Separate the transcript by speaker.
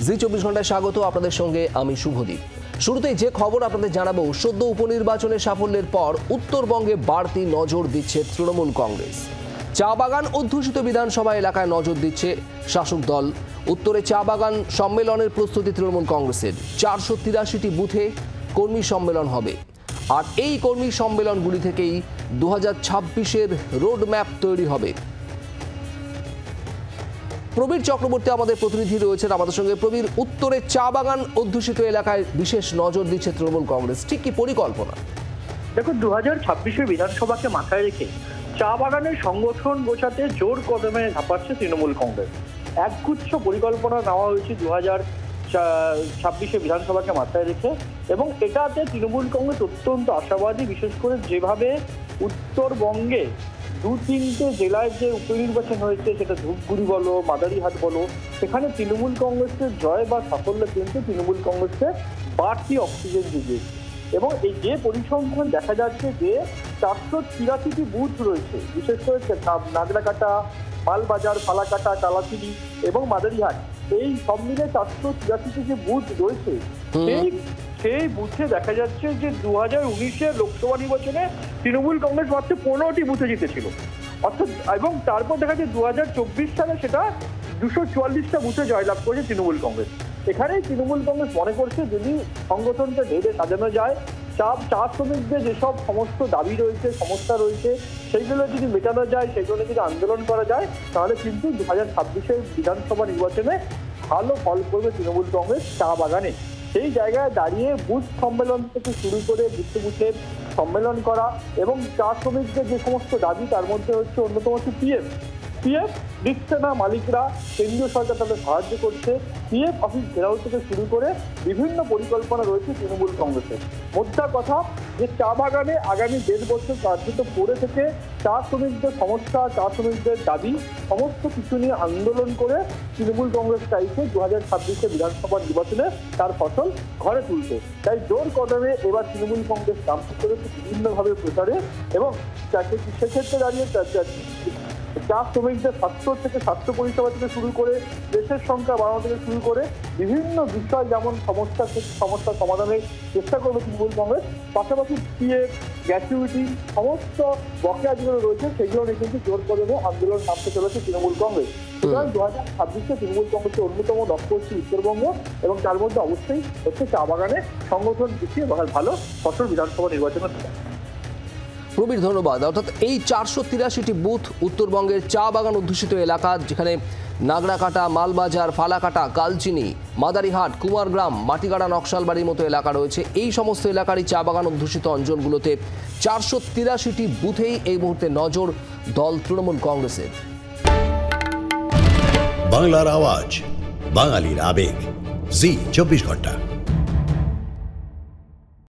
Speaker 1: জি 24 ঘন্টায় স্বাগত। আপনাদের সঙ্গে আমি শুভদীপ। শুরুতেই যে খবর আপনাদের জানাবো, সদ্য উপনির্বাচনের সাফল্যের পর উত্তরবঙ্গে বাড়তি নজর দিচ্ছে তৃণমূল কংগ্রেস। চা বাগান অধ্যুষিত বিধানসভা এলাকায় নজর দিচ্ছে শাসক দল। উত্তরে চা বাগান সম্মেলনের প্রস্তুতি তৃণমূল কংগ্রেসের। 483টি বুথে কর্মী সম্মেলন হবে। আর এই কর্মী সম্মেলনগুলি থেকেই 2026-এর রোডম্যাপ তৈরি হবে। প্রবীর চক্রবর্তী আমাদের প্রতিনিধি রয়েছেন আমাদের সঙ্গে। প্রবীর, উত্তরে চা বাগান অধ্যুষিত এলাকায় বিশেষ নজর দিচ্ছে তৃণমূল কংগ্রেস, ঠিক কি পরিকল্পনা?
Speaker 2: দেখো, 2026-এর বিধানসভাকে মাথায় রেখে চা বাগানের সংগঠন গোছাতে জোর কদমে ঝাঁপাচ্ছে তৃণমূল কংগ্রেস। একগুচ্ছ পরিকল্পনা নেওয়া হয়েছে 2026-এর বিধানসভাকে মাথায় রেখে, এবং এটাতে তৃণমূল কংগ্রেস অত্যন্ত আশাবাদী। বিশেষ করে যেভাবে উত্তরবঙ্গে 2-3টে জেলায় যে উপনির্বাচন হয়েছে, সেটা ধূপগুড়ি বলো, মাদারিহাট বলো, সেখানে তৃণমূল কংগ্রেসের জয় বা সাফল্য কিন্তু তৃণমূল কংগ্রেসকে বাড়তি অক্সিজেন দিয়েছে। এবং এই যে পরিসংখ্যান দেখা যাচ্ছে যে 483টি বুথ রয়েছে, বিশেষ করে নাগরাকাটা, মালবাজার, ফালাকাটা, কালাচিনি এবং মাদারিহাট, এই সব মিলে 483টি যে বুথ রয়েছে, সেই বুথে দেখা যাচ্ছে যে 2019-এর লোকসভা নির্বাচনে তৃণমূল কংগ্রেস মাত্র 15টি বুথে জিতেছিল, অর্থাৎ, এবং তারপর দেখা যাচ্ছে 2024 সালে সেটা 244টা বুথে জয়লাভ করেছে তৃণমূল কংগ্রেস। এখানেই তৃণমূল কংগ্রেস মনে করছে যদি সংগঠনটা ঢেলে সাজানো যায়, চা শ্রমিকদের যেসব সমস্ত দাবি রয়েছে, সমস্যা রয়েছে, সেইগুলো যদি মেটানো যায়, সেগুলো যদি আন্দোলন করা যায়, তাহলে কিন্তু 2026-এর বিধানসভা নির্বাচনে ভালো ফল করবে তৃণমূল কংগ্রেস চা বাগানে। সেই জায়গায় দাঁড়িয়ে বুথ সম্মেলন থেকে শুরু করে বুথে বুথে সম্মেলন করা, এবং চা শ্রমিকদের যে সমস্ত দাবি, তার মধ্যে হচ্ছে অন্যতম হচ্ছে পিএফ দিচ্ছে না মালিকরা, কেন্দ্রীয় সরকার তাদের সাহায্য করছে। পিএফ অফিস ঘেরাও থেকে শুরু করে বিভিন্ন পরিকল্পনা রয়েছে তৃণমূল কংগ্রেসের। মোদ্দা কথা যে চা বাগানে আগামী 1.5 বছর কার্যত পড়ে থেকে চা শ্রমিকদের সমস্যা, চা শ্রমিকদের দাবি সমস্ত কিছু নিয়ে আন্দোলন করে তৃণমূল কংগ্রেস চাইছে 2026-এর বিধানসভা নির্বাচনে তার ফসল ঘরে তুলতে। তাই জোর কদমে এবার তৃণমূল কংগ্রেস নামতে চলেছে বিভিন্নভাবে প্রচারে, এবং সেক্ষেত্রে দাঁড়িয়ে চা শ্রমিকদের স্বাস্থ্য পরিষেবা থেকে শুরু করে দেশের সংখ্যা বাড়ানো থেকে শুরু করে বিভিন্ন বিষয়, যেমন সমস্যা সমাধানের চেষ্টা করবে তৃণমূল কংগ্রেস। পাশাপাশি পিএফ, গ্র্যাচুইটি, সমস্ত বকেয়া যেগুলো রয়েছে, সেগুলো নিয়ে কিন্তু জোর কদমে আন্দোলন নামতে চলেছে তৃণমূল কংগ্রেস। সুতরাং 2026-এ তৃণমূল কংগ্রেসের অন্যতম লক্ষ্য হচ্ছে উত্তরবঙ্গ, এবং তার মধ্যে অবশ্যই হচ্ছে চা বাগানে সংগঠন পিছিয়ে ভালো ফসল বিধানসভা নির্বাচনের।
Speaker 1: প্রবীর, ধন্যবাদ। অর্থাৎ এই 483টি বুথ উত্তরবঙ্গের চা বাগান অধ্যুষিত এলাকা, যেখানে নাগরাকাটা, মালবাজার, ফালাকাটা, কালচিনি, মাদারিহাট, কুমারগ্রাম, মাটিগাড়া, নকশালবাড়ির মতো এলাকা রয়েছে। এই সমস্ত এলাকারই চা বাগান অধ্যুষিত অঞ্চলগুলোতে 483টি বুথেই এই মুহূর্তে নজর দল তৃণমূল কংগ্রেসের।
Speaker 3: বাংলার আওয়াজ, বাঙালির আবেগ, জি 24 ঘন্টা।